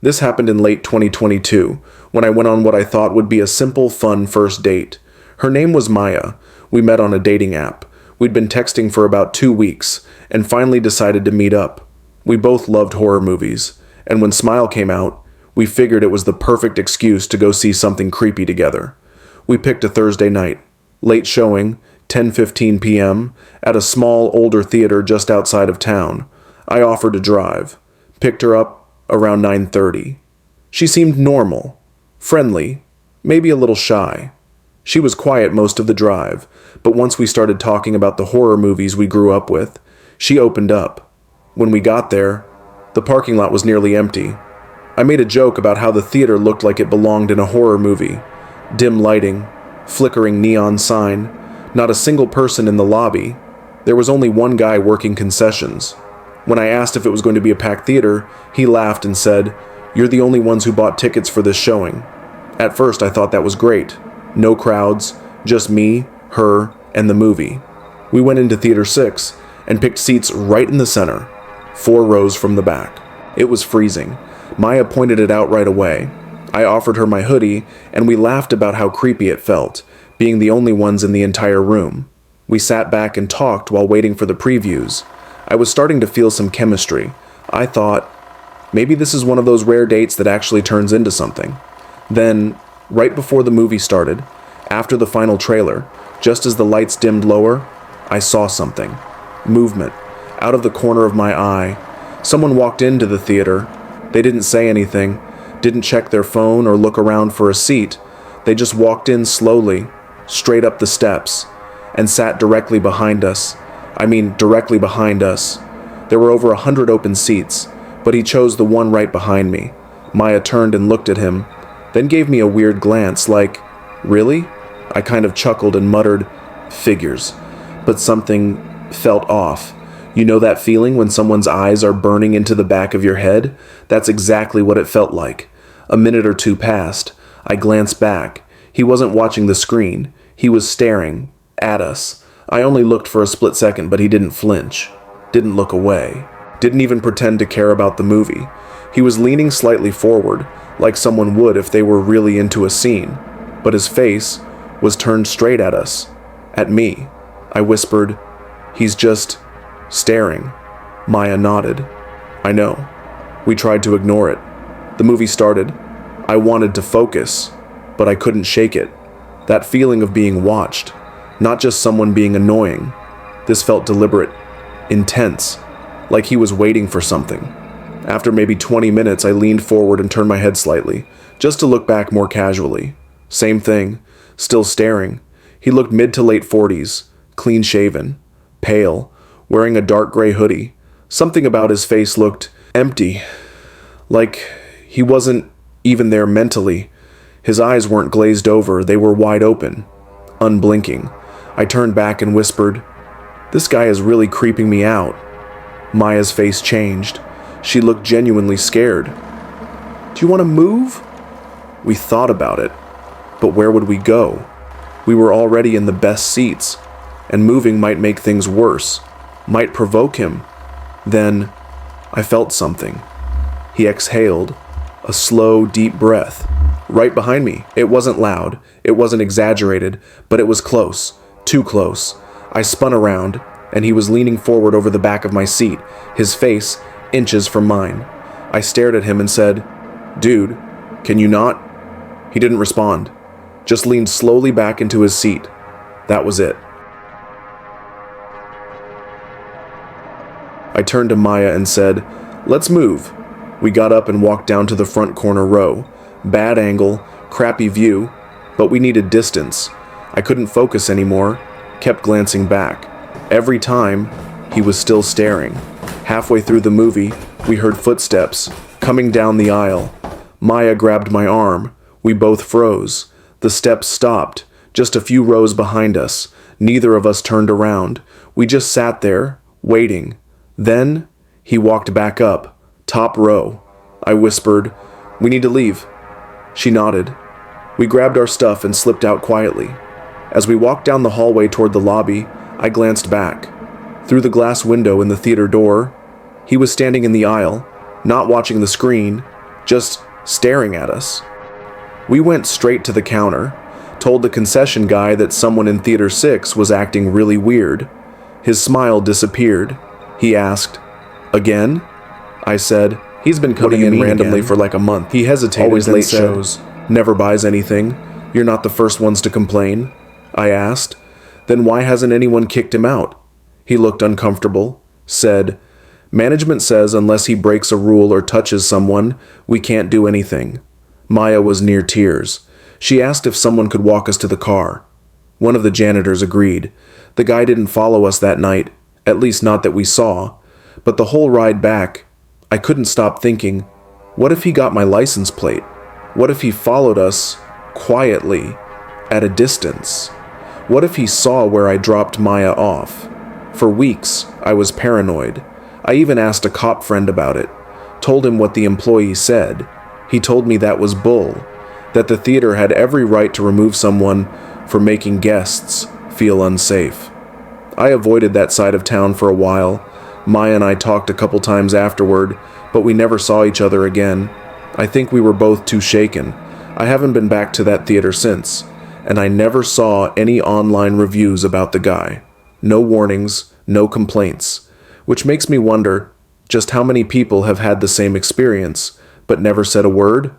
This happened in late 2022, when I went on what I thought would be a simple, fun first date. Her name was Maya. We met on a dating app. We'd been texting for about 2 weeks, and finally decided to meet up. We both loved horror movies, and when Smile came out, we figured it was the perfect excuse to go see something creepy together. We picked a Thursday night, late showing, 10:15 p.m., at a small, older theater just outside of town. I offered to drive. Picked her up around 9:30. She seemed normal, friendly, maybe a little shy. She was quiet most of the drive, but once we started talking about the horror movies we grew up with, she opened up. When we got there, the parking lot was nearly empty. I made a joke about how the theater looked like it belonged in a horror movie. Dim lighting, flickering neon sign, not a single person in the lobby. There was only one guy working concessions. When I asked if it was going to be a packed theater, he laughed and said, "You're the only ones who bought tickets for this showing." At first I thought that was great. No crowds, just me, her, and the movie. We went into Theater 6 and picked seats right in the center, 4 rows from the back. It was freezing. Maya pointed it out right away. I offered her my hoodie, and we laughed about how creepy it felt, being the only ones in the entire room. We sat back and talked while waiting for the previews. I was starting to feel some chemistry. I thought, maybe this is one of those rare dates that actually turns into something. Then, right before the movie started, after the final trailer, just as the lights dimmed lower, I saw something. Movement. Out of the corner of my eye. Someone walked into the theater. They didn't say anything, didn't check their phone or look around for a seat. They just walked in slowly, straight up the steps, and sat directly behind us. I mean, directly behind us. There were over 100 open seats, but he chose the one right behind me. Maya turned and looked at him, then gave me a weird glance like, "Really?" I kind of chuckled and muttered, "Figures." But something felt off. You know that feeling when someone's eyes are burning into the back of your head? That's exactly what it felt like. A minute or two passed. I glanced back. He wasn't watching the screen. He was staring at us. I only looked for a split second, but he didn't flinch. Didn't look away. Didn't even pretend to care about the movie. He was leaning slightly forward, like someone would if they were really into a scene. But his face was turned straight at us. At me. I whispered, "He's just staring." Maya nodded. "I know." We tried to ignore it. The movie started. I wanted to focus, but I couldn't shake it. That feeling of being watched. Not just someone being annoying. This felt deliberate, intense, like he was waiting for something. After maybe 20 minutes, I leaned forward and turned my head slightly, just to look back more casually. Same thing, still staring. He looked mid to late 40s, clean-shaven, pale, wearing a dark gray hoodie. Something about his face looked empty, like he wasn't even there mentally. His eyes weren't glazed over, they were wide open, unblinking. I turned back and whispered, "This guy is really creeping me out." Maya's face changed. She looked genuinely scared. "Do you want to move?" We thought about it, but where would we go? We were already in the best seats, and moving might make things worse, might provoke him. Then, I felt something. He exhaled, a slow, deep breath, right behind me. It wasn't loud, it wasn't exaggerated, but it was close, too close. I spun around, and he was leaning forward over the back of my seat, his face inches from mine. I stared at him and said, "Dude, can you not?" He didn't respond, just leaned slowly back into his seat. That was it. I turned to Maya and said, "Let's move." We got up and walked down to the front corner row. Bad angle, crappy view, but we needed distance. I couldn't focus anymore, kept glancing back. Every time, he was still staring. Halfway through the movie, we heard footsteps, coming down the aisle. Maya grabbed my arm. We both froze. The steps stopped, just a few rows behind us. Neither of us turned around. We just sat there, waiting. Then, he walked back up, top row. I whispered, "We need to leave." She nodded. We grabbed our stuff and slipped out quietly. As we walked down the hallway toward the lobby, I glanced back. Through the glass window in the theater door, he was standing in the aisle, not watching the screen, just staring at us. We went straight to the counter, told the concession guy that someone in Theater 6 was acting really weird. His smile disappeared. He asked, "Again?" I said, "He's been coming in randomly for like a month." He hesitated, always late shows, never buys anything. "You're not the first ones to complain?" I asked. "Then why hasn't anyone kicked him out?" He looked uncomfortable, said, "Management says unless he breaks a rule or touches someone, we can't do anything." Maya was near tears. She asked if someone could walk us to the car. One of the janitors agreed. The guy didn't follow us that night, at least not that we saw. But the whole ride back, I couldn't stop thinking, what if he got my license plate? What if he followed us quietly, at a distance? What if he saw where I dropped Maya off? For weeks, I was paranoid. I even asked a cop friend about it, told him what the employee said. He told me that was bull, that the theater had every right to remove someone for making guests feel unsafe. I avoided that side of town for a while. Maya and I talked a couple times afterward, but we never saw each other again. I think we were both too shaken. I haven't been back to that theater since, and I never saw any online reviews about the guy. No warnings, no complaints, which makes me wonder just how many people have had the same experience, but never said a word.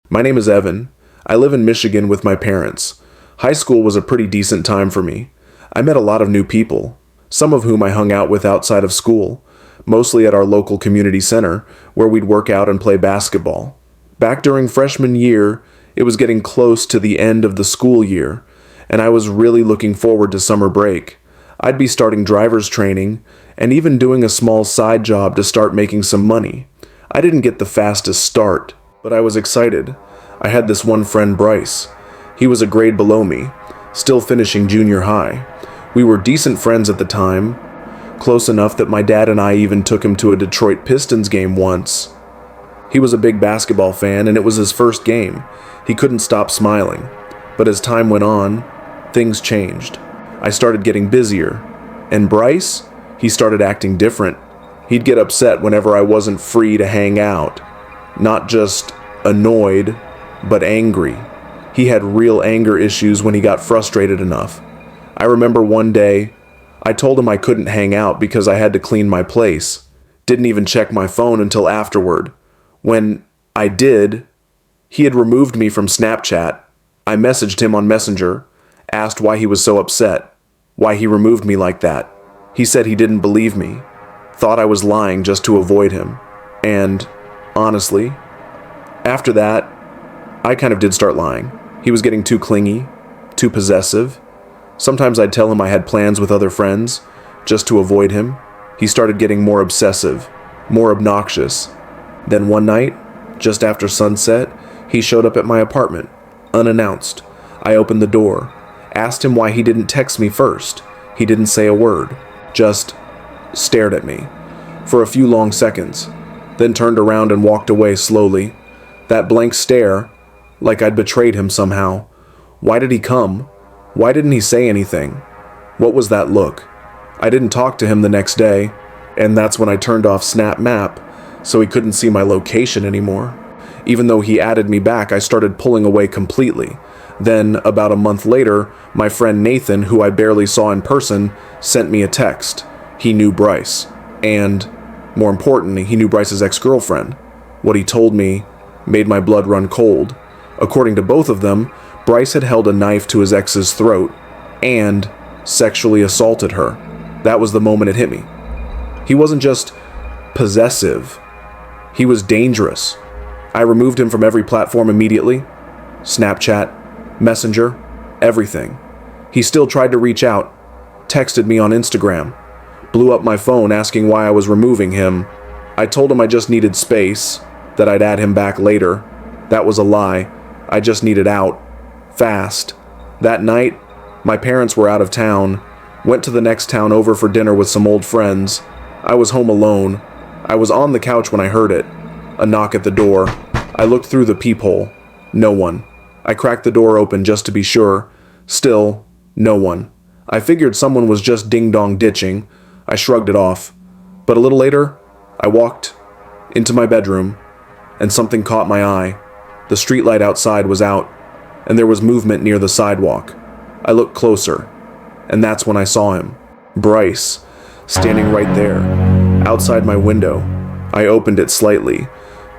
My name is Evan. I live in Michigan with my parents. High school was a pretty decent time for me. I met a lot of new people, some of whom I hung out with outside of school, mostly at our local community center, where we'd work out and play basketball. Back during freshman year, it was getting close to the end of the school year, and I was really looking forward to summer break. I'd be starting driver's training, and even doing a small side job to start making some money. I didn't get the fastest start, but I was excited. I had this one friend, Bryce. He was a grade below me, still finishing junior high. We were decent friends at the time, close enough that my dad and I even took him to a Detroit Pistons game once. He was a big basketball fan, and it was his first game. He couldn't stop smiling. But as time went on, things changed. I started getting busier. And Bryce, he started acting different. He'd get upset whenever I wasn't free to hang out. Not just annoyed, but angry. He had real anger issues when he got frustrated enough. I remember one day, I told him I couldn't hang out because I had to clean my place. Didn't even check my phone until afterward. When I did, he had removed me from Snapchat. I messaged him on Messenger, asked why he was so upset, why he removed me like that. He said he didn't believe me, thought I was lying just to avoid him. And, honestly, after that, I kind of did start lying. He was getting too clingy, too possessive. Sometimes I'd tell him I had plans with other friends, just to avoid him. He started getting more obsessive, more obnoxious. Then one night, just after sunset, he showed up at my apartment, unannounced. I opened the door, asked him why he didn't text me first. He didn't say a word, just stared at me for a few long seconds, then turned around and walked away slowly. That blank stare, like I'd betrayed him somehow. Why did he come? Why didn't he say anything? What was that look? I didn't talk to him the next day, and that's when I turned off Snap Map, so he couldn't see my location anymore. Even though he added me back, I started pulling away completely. Then, about a month later, my friend Nathan, who I barely saw in person, sent me a text. He knew Bryce. And, more importantly, he knew Bryce's ex-girlfriend. What he told me made my blood run cold. According to both of them, Bryce had held a knife to his ex's throat and sexually assaulted her. That was the moment it hit me. He wasn't just possessive. He was dangerous. I removed him from every platform immediately. Snapchat, Messenger, everything. He still tried to reach out, texted me on Instagram, blew up my phone asking why I was removing him. I told him I just needed space, that I'd add him back later. That was a lie. I just needed out. Fast. That night, my parents were out of town. Went to the next town over for dinner with some old friends. I was home alone. I was on the couch when I heard it. A knock at the door. I looked through the peephole. No one. I cracked the door open just to be sure. Still, no one. I figured someone was just ding-dong ditching. I shrugged it off. But a little later, I walked into my bedroom, and something caught my eye. The streetlight outside was out, and there was movement near the sidewalk. I looked closer, and that's when I saw him. Bryce, standing right there, outside my window. I opened it slightly,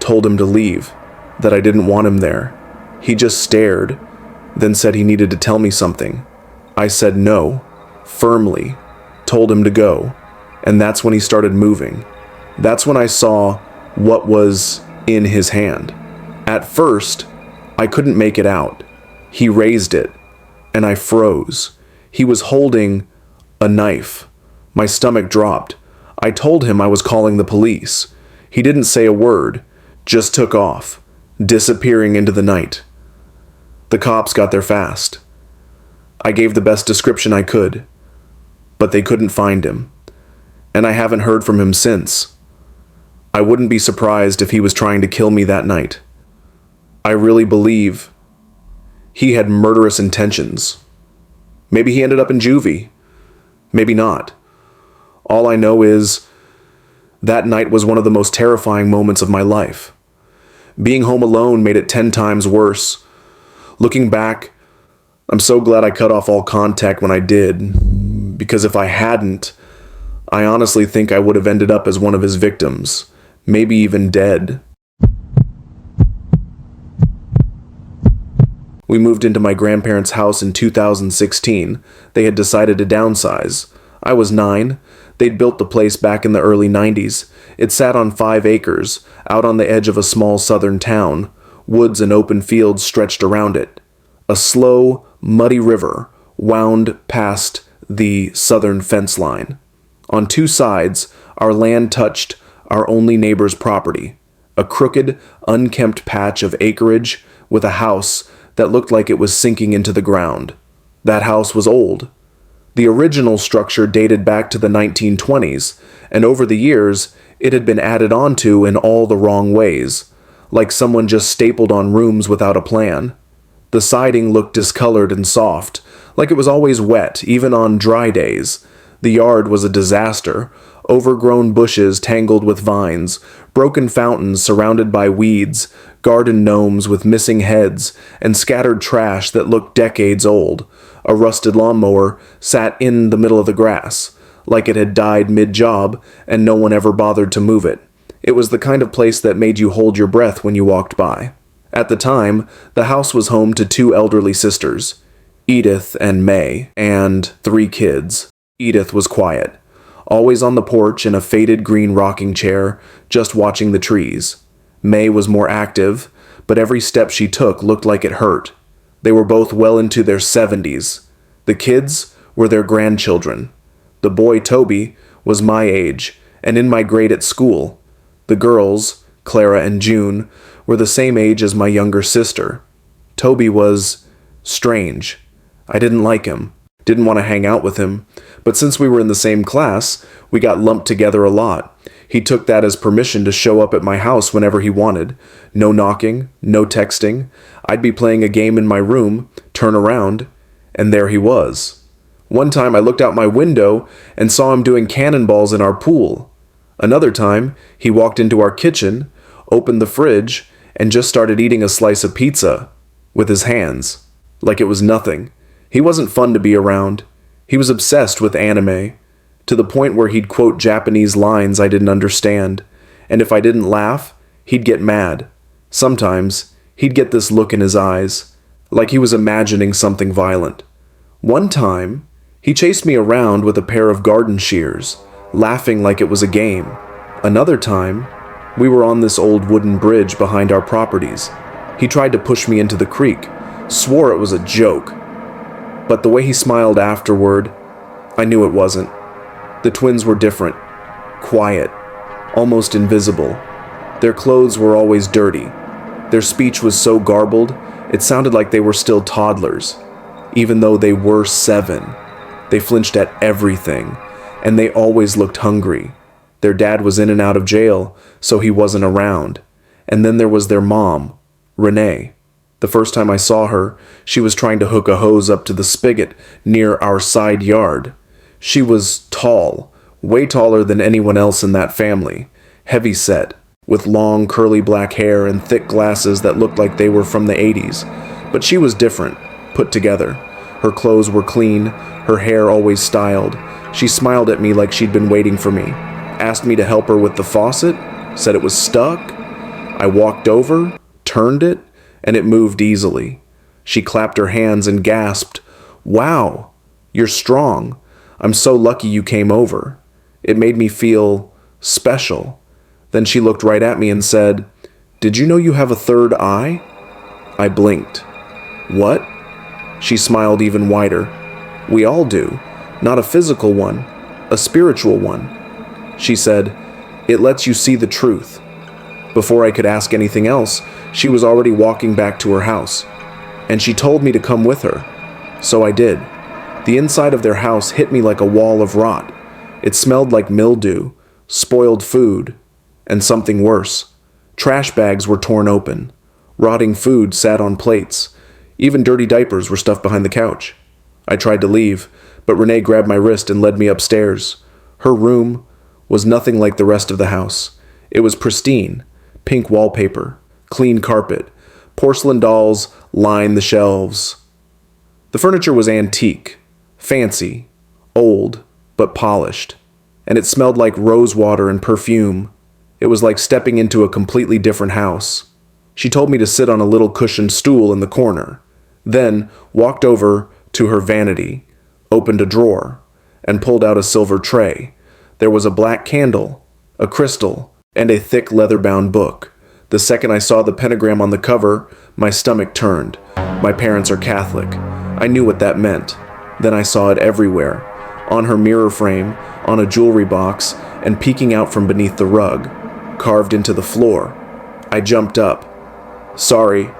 told him to leave, that I didn't want him there. He just stared, then said he needed to tell me something. I said no, firmly, told him to go, and that's when he started moving. That's when I saw what was in his hand. At first, I couldn't make it out. He raised it, and I froze. He was holding a knife. My stomach dropped. I told him I was calling the police. He didn't say a word, just took off, disappearing into the night. The cops got there fast. I gave the best description I could, but they couldn't find him, and I haven't heard from him since. I wouldn't be surprised if he was trying to kill me that night. I really believe he had murderous intentions. Maybe he ended up in juvie. Maybe not. All I know is that night was one of the most terrifying moments of my life. Being home alone made it 10 times worse. Looking back, I'm so glad I cut off all contact when I did, because if I hadn't, I honestly think I would have ended up as one of his victims, maybe even dead. We moved into my grandparents' house in 2016. They had decided to downsize. I was 9. They'd built the place back in the early 90s. It sat on 5 acres, out on the edge of a small southern town. Woods and open fields stretched around it. A slow, muddy river wound past the southern fence line. On 2 sides, our land touched our only neighbor's property, a crooked, unkempt patch of acreage with a house that looked like it was sinking into the ground. That house was old. The original structure dated back to the 1920s, and over the years, it had been added onto in all the wrong ways, like someone just stapled on rooms without a plan. The siding looked discolored and soft, like it was always wet, even on dry days. The yard was a disaster. Overgrown bushes tangled with vines, broken fountains surrounded by weeds, garden gnomes with missing heads, and scattered trash that looked decades old. A rusted lawnmower sat in the middle of the grass, like it had died mid-job, and no one ever bothered to move it. It was the kind of place that made you hold your breath when you walked by. At the time, the house was home to 2 elderly sisters, Edith and May, and 3 kids. Edith was quiet, always on the porch in a faded green rocking chair, just watching the trees. May was more active, but every step she took looked like it hurt. They were both well into their 70s. The kids were their grandchildren. The boy, Toby, was my age, and in my grade at school. The girls, Clara and June, were the same age as my younger sister. Toby was strange. I didn't like him, didn't want to hang out with him, but since we were in the same class, we got lumped together a lot. He took that as permission to show up at my house whenever he wanted. No knocking, no texting. I'd be playing a game in my room, turn around, and there he was. One time I looked out my window and saw him doing cannonballs in our pool. Another time, he walked into our kitchen, opened the fridge, and just started eating a slice of pizza with his hands, like it was nothing. He wasn't fun to be around. He was obsessed with anime, to the point where he'd quote Japanese lines I didn't understand, and if I didn't laugh, he'd get mad. Sometimes, he'd get this look in his eyes, like he was imagining something violent. One time, he chased me around with a pair of garden shears, laughing like it was a game. Another time, we were on this old wooden bridge behind our properties. He tried to push me into the creek, swore it was a joke. But the way he smiled afterward, I knew it wasn't. The twins were different, quiet, almost invisible. Their clothes were always dirty. Their speech was so garbled, it sounded like they were still toddlers. Even though they were 7, they flinched at everything, and they always looked hungry. Their dad was in and out of jail, so he wasn't around. And then there was their mom, Renee. The first time I saw her, she was trying to hook a hose up to the spigot near our side yard. She was tall, way taller than anyone else in that family, heavy set, with long curly black hair and thick glasses that looked like they were from the 80s. But she was different, put together. Her clothes were clean, her hair always styled. She smiled at me like she'd been waiting for me, asked me to help her with the faucet, said it was stuck. I walked over, turned it, and it moved easily. She clapped her hands and gasped, "Wow, you're strong. I'm so lucky you came over." It made me feel special. Then she looked right at me and said, "Did you know you have a third eye?" I blinked. "What?" She smiled even wider. "We all do. Not a physical one, a spiritual one." She said, "It lets you see the truth." Before I could ask anything else, she was already walking back to her house. And she told me to come with her. So I did. The inside of their house hit me like a wall of rot. It smelled like mildew, spoiled food, and something worse. Trash bags were torn open. Rotting food sat on plates. Even dirty diapers were stuffed behind the couch. I tried to leave, but Renee grabbed my wrist and led me upstairs. Her room was nothing like the rest of the house. It was pristine, pink wallpaper, clean carpet, porcelain dolls lined the shelves. The furniture was antique, fancy, old, but polished, and it smelled like rose water and perfume. It was like stepping into a completely different house. She told me to sit on a little cushioned stool in the corner, then walked over to her vanity, opened a drawer, and pulled out a silver tray. There was a black candle, a crystal, and a thick leather-bound book. The second I saw the pentagram on the cover, my stomach turned. My parents are Catholic. I knew what that meant. Then I saw it everywhere, on her mirror frame, on a jewelry box, and peeking out from beneath the rug, carved into the floor. I jumped up. "Sorry,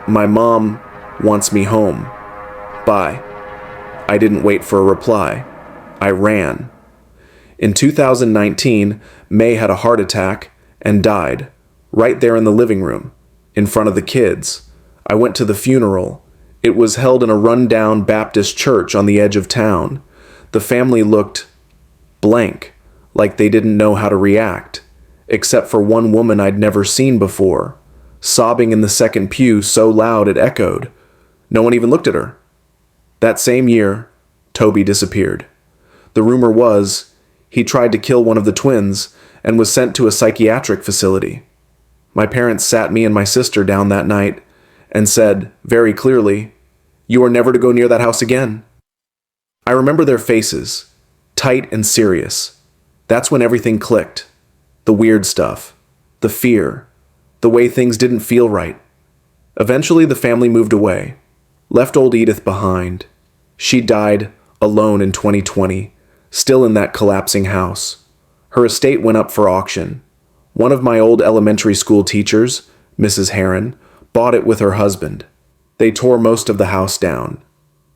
my mom wants me home. Bye." I didn't wait for a reply. I ran. In 2019, May had a heart attack and died, right there in the living room, in front of the kids. I went to the funeral. It was held in a run-down Baptist church on the edge of town. The family looked blank, like they didn't know how to react, except for one woman I'd never seen before, sobbing in the second pew so loud it echoed. No one even looked at her. That same year, Toby disappeared. The rumor was he tried to kill one of the twins and was sent to a psychiatric facility. My parents sat me and my sister down that night and said, very clearly, "You are never to go near that house again." I remember their faces, tight and serious. That's when everything clicked. The weird stuff, the fear, the way things didn't feel right. Eventually the family moved away, left old Edith behind. She died alone in 2020, still in that collapsing house. Her estate went up for auction. One of my old elementary school teachers, Mrs. Heron, bought it with her husband. They tore most of the house down,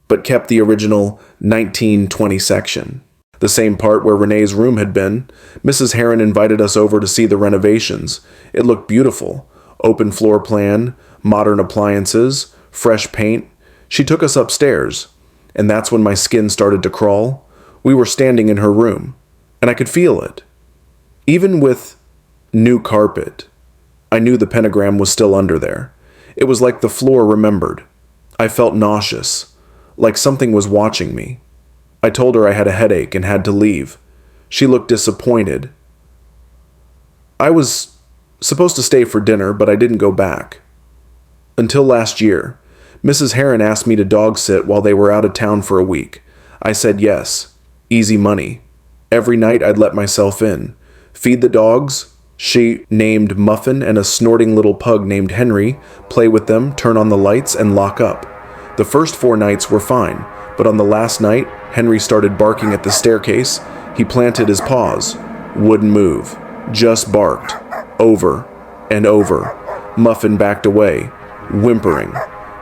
but kept the original 1920 section. The same part where Renee's room had been. Mrs. Heron invited us over to see the renovations. It looked beautiful. Open floor plan, modern appliances, fresh paint. She took us upstairs, and that's when my skin started to crawl. We were standing in her room, and I could feel it. Even with new carpet, I knew the pentagram was still under there. It was like the floor remembered. I felt nauseous, like something was watching me. I told her I had a headache and had to leave. She looked disappointed. I was supposed to stay for dinner, but I didn't go back. Until last year, Mrs. Heron asked me to dog sit while they were out of town for a week. I said yes. Easy money. Every night I'd let myself in. Feed the dogs. She named Muffin and a snorting little pug named Henry, play with them, turn on the lights, and lock up. The first 4 nights were fine, but on the last night, Henry started barking at the staircase. He planted his paws. Wouldn't move. Just barked. Over and over. Muffin backed away, whimpering.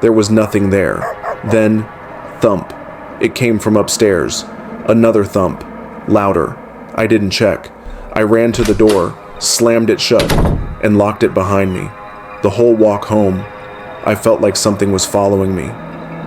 There was nothing there. Then, thump. It came from upstairs. Another thump. Louder. I didn't check. I ran to the door, slammed it shut, and locked it behind me. The whole walk home, I felt like something was following me.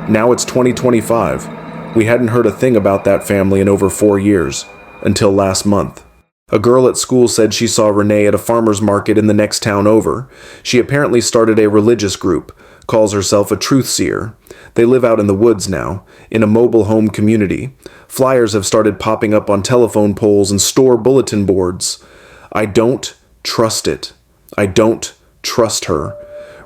Now it's 2025. We hadn't heard a thing about that family in over 4 years. until last month. A girl at school said she saw Renee at a farmer's market in the next town over. She apparently started a religious group, calls herself a truth seer. They live out in the woods now, in a mobile home community. Flyers have started popping up on telephone poles and store bulletin boards. I don't trust it. I don't trust her.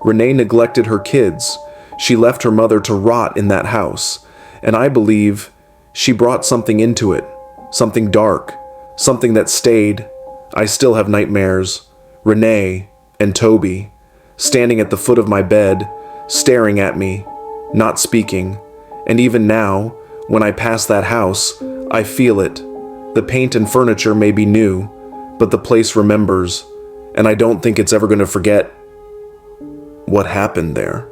Renee neglected her kids. She left her mother to rot in that house. And I believe she brought something into it. Something dark. Something that stayed. I still have nightmares. Renee and Toby, standing at the foot of my bed, staring at me, not speaking. And even now, when I pass that house, I feel it. The paint and furniture may be new, but the place remembers, and I don't think it's ever going to forget what happened there.